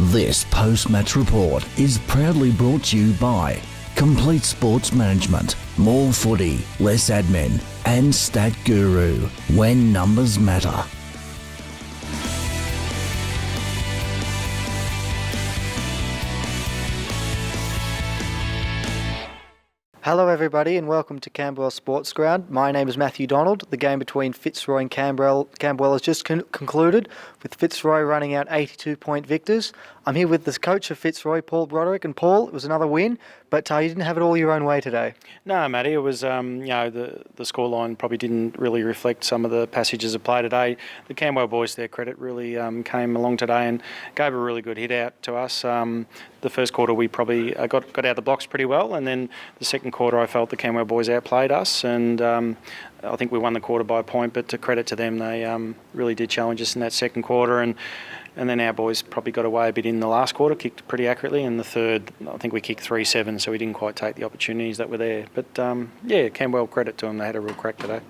This post-match report is proudly brought to you by Complete Sports Management, more footy, less admin, and Stat Guru, when numbers matter. Hello everybody and welcome to Camberwell Sports Ground. My name is Matthew Donald. The game between Fitzroy and Camberwell has just concluded, with Fitzroy running out 82-point victors. I'm here with the coach of Fitzroy, Paul Broderick. And Paul, it was another win, but you didn't have it all your own way today. No, Matty, it was, the scoreline probably didn't really reflect some of the passages of play today. The Camberwell boys, to their credit, really came along today and gave a really good hit out to us. The first quarter we probably got out of the blocks pretty well, and then the second quarter I felt the Camberwell boys outplayed us, and I think we won the quarter by a point, but to credit to them, they really did challenge us in that second quarter, and then our boys probably got away a bit in the last quarter, kicked pretty accurately. In the third, I think we kicked 3-7, so we didn't quite take the opportunities that were there. But Camberwell, credit to them, they had a real crack today.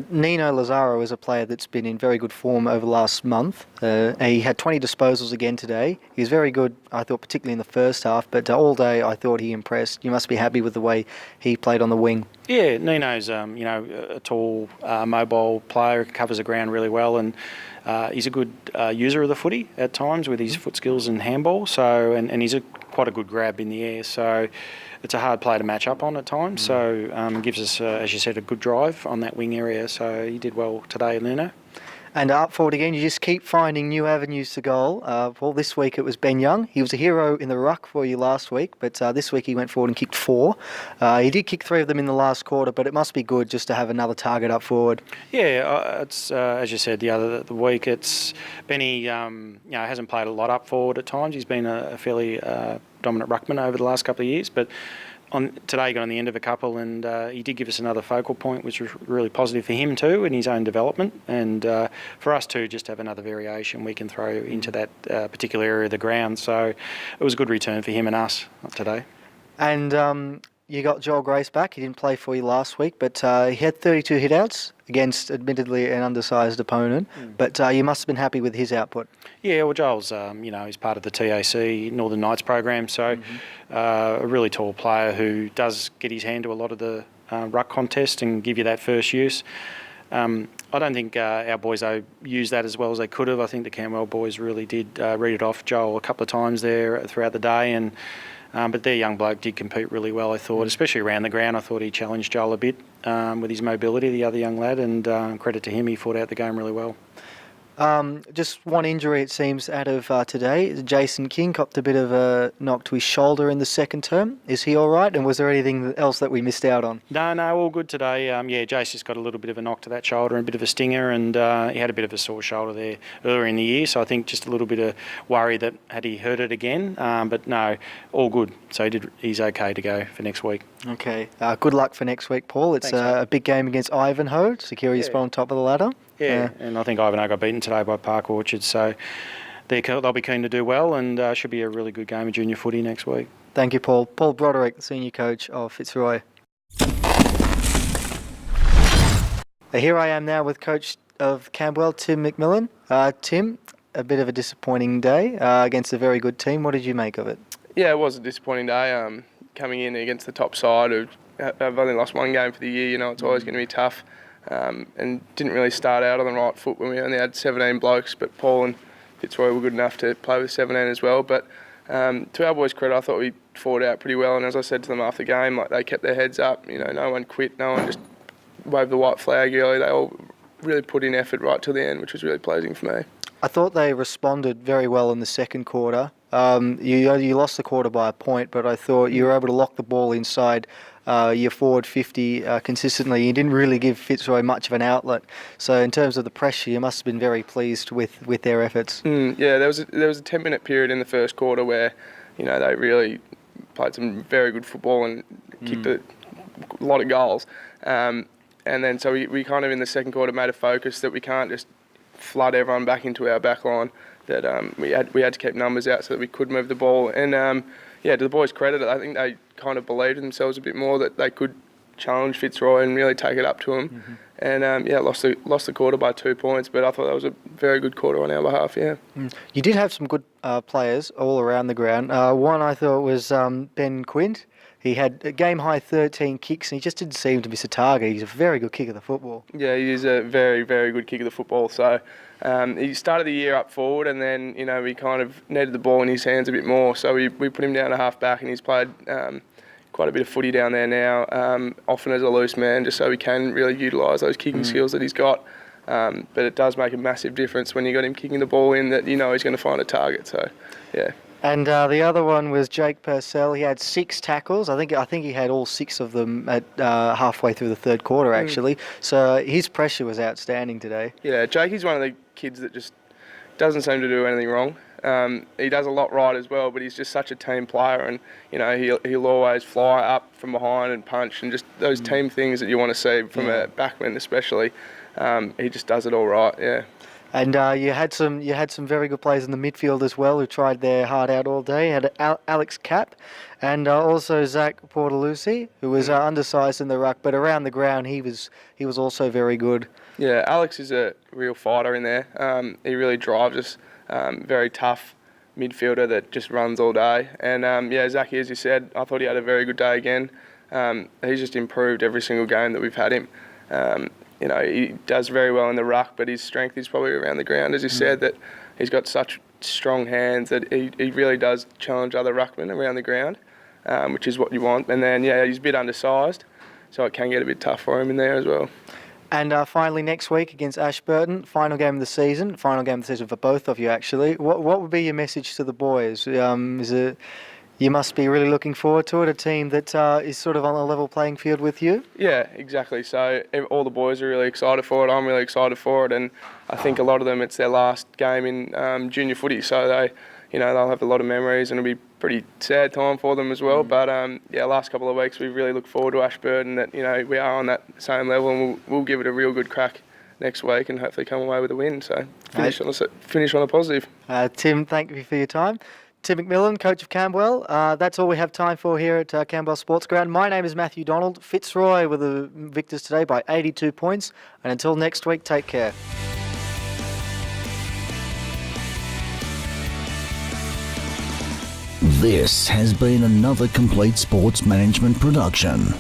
Nino Lazaro is a player that's been in very good form over the last month. He had 20 disposals again today. He was very good, I thought, particularly in the first half, but all day I thought he impressed. You must be happy with the way he played on the wing. Yeah, Nino's a tall, mobile player, covers the ground really well, and he's a good user of the footy at times with his foot skills and handball. So and he's quite a good grab in the air. So it's a hard play to match up on at times. So gives us, as you said, a good drive on that wing area. So he did well today, Nino. And up forward again, you just keep finding new avenues to goal. Well, this week it was Ben Young. He was a hero in the ruck for you last week, but this week he went forward and kicked 4. He did kick 3 of them in the last quarter, but it must be good just to have another target up forward. Yeah, it's as you said the week. It's Benny. Hasn't played a lot up forward at times. He's been a fairly dominant ruckman over the last couple of years, but today he got on the end of a couple, and he did give us another focal point, which was really positive for him too in his own development, and for us too, just to have another variation we can throw into that particular area of the ground. So it was a good return for him and us today. And you got Joel Grace back. He didn't play for you last week, but he had 32 hitouts against admittedly an undersized opponent, but you must have been happy with his output. Yeah, well, Joel's, he's part of the TAC Northern Knights program, so a really tall player who does get his hand to a lot of the ruck contest and give you that first use. I don't think our boys used that as well as they could have. I think the Camberwell boys really did read it off Joel a couple of times there throughout the day, and but their young bloke did compete really well, I thought, especially around the ground. I thought he challenged Joel a bit with his mobility, the other young lad, and credit to him, he fought out the game really well. Just one injury, it seems, out of today. Jason King copped a bit of a knock to his shoulder in the second term. Is he all right? And was there anything else that we missed out on? No, all good today. Jace just got a little bit of a knock to that shoulder and a bit of a stinger, and he had a bit of a sore shoulder there earlier in the year. So I think just a little bit of worry that had he hurt it again. But no, all good. So he's okay to go for next week. Okay. Good luck for next week, Paul. It's a big game against Ivanhoe, secure your spot on top of the ladder. Yeah, and I think Ivanhoe got beaten today by Park Orchard, so they'll be keen to do well, and should be a really good game of junior footy next week. Thank you, Paul. Paul Broderick, the senior coach of Fitzroy. Here I am now with coach of Camberwell, Tim McMillan. Tim, a bit of a disappointing day against a very good team. What did you make of it? Yeah, it was a disappointing day. Coming in against the top side, I've only lost one game for the year. It's always going to be tough. And didn't really start out on the right foot when we only had 17 blokes, but Paul and Fitzroy were good enough to play with 17 as well. But to our boys' credit, I thought we fought out pretty well, and as I said to them after the game, they kept their heads up. No one quit, no one just waved the white flag early. They all really put in effort right till the end, which was really pleasing for me. I thought they responded very well in the second quarter. You lost the quarter by a point, but I thought you were able to lock the ball inside your forward 50 consistently. You didn't really give Fitzroy much of an outlet. So in terms of the pressure, you must have been very pleased with their efforts. Yeah, there was a 10-minute period in the first quarter where they really played some very good football and kicked a lot of goals. And then so we kind of in the second quarter made a focus that we can't just flood everyone back into our back line, that we had to keep numbers out so that we could move the ball. And to the boys' credit, I think they kind of believed in themselves a bit more, that they could challenge Fitzroy and really take it up to them. And lost the quarter by 2 points, but I thought that was a very good quarter on our behalf. Yeah. You did have some good players all around the ground. One I thought was Ben Quint. He had a game-high 13 kicks, and he just didn't seem to miss a target. He's a very good kick of the football. Yeah, he is a very, very good kick of the football. So he started the year up forward, and then we kind of needed the ball in his hands a bit more. So we put him down a half back, and he's played quite a bit of footy down there now, often as a loose man, just so we can really utilise those kicking skills that he's got. But it does make a massive difference when you got him kicking the ball in that he's going to find a target. So, yeah. And the other one was Jake Purcell. He had 6 tackles. I think he had all 6 of them at halfway through the third quarter, actually. So his pressure was outstanding today. Yeah, Jake is one of the kids that just doesn't seem to do anything wrong. He does a lot right as well, but he's just such a team player, and he'll always fly up from behind and punch, and just those team things that you want to see from a backman especially. He just does it all right. Yeah. And you had some very good players in the midfield as well who tried their heart out all day. You had Alex Capp and also Zach Portalucci, who was undersized in the ruck, but around the ground he was also very good. Yeah, Alex is a real fighter in there. He really drives us. Very tough midfielder that just runs all day. And Zachy, as you said, I thought he had a very good day again. He's just improved every single game that we've had him. He does very well in the ruck, but his strength is probably around the ground, as you said, that he's got such strong hands that he really does challenge other ruckmen around the ground, which is what you want. And then, he's a bit undersized, so it can get a bit tough for him in there as well. And finally, next week against Ashburton, final game of the season for both of you, actually. What would be your message to the boys? You must be really looking forward to it, a team that is sort of on a level playing field with you? Yeah, exactly. So all the boys are really excited for it. I'm really excited for it. And I think a lot of them, it's their last game in junior footy. So they'll have a lot of memories, and it'll be a pretty sad time for them as well. But last couple of weeks, we really look forward to Ashburton, that we are on that same level, and we'll give it a real good crack next week and hopefully come away with a win. So finish on a positive. Tim, thank you for your time. Tim McMillan, coach of Camberwell. That's all we have time for here at Camberwell Sports Ground. My name is Matthew Donald. Fitzroy were the victors today by 82 points. And until next week, take care. This has been another Complete Sports Management production.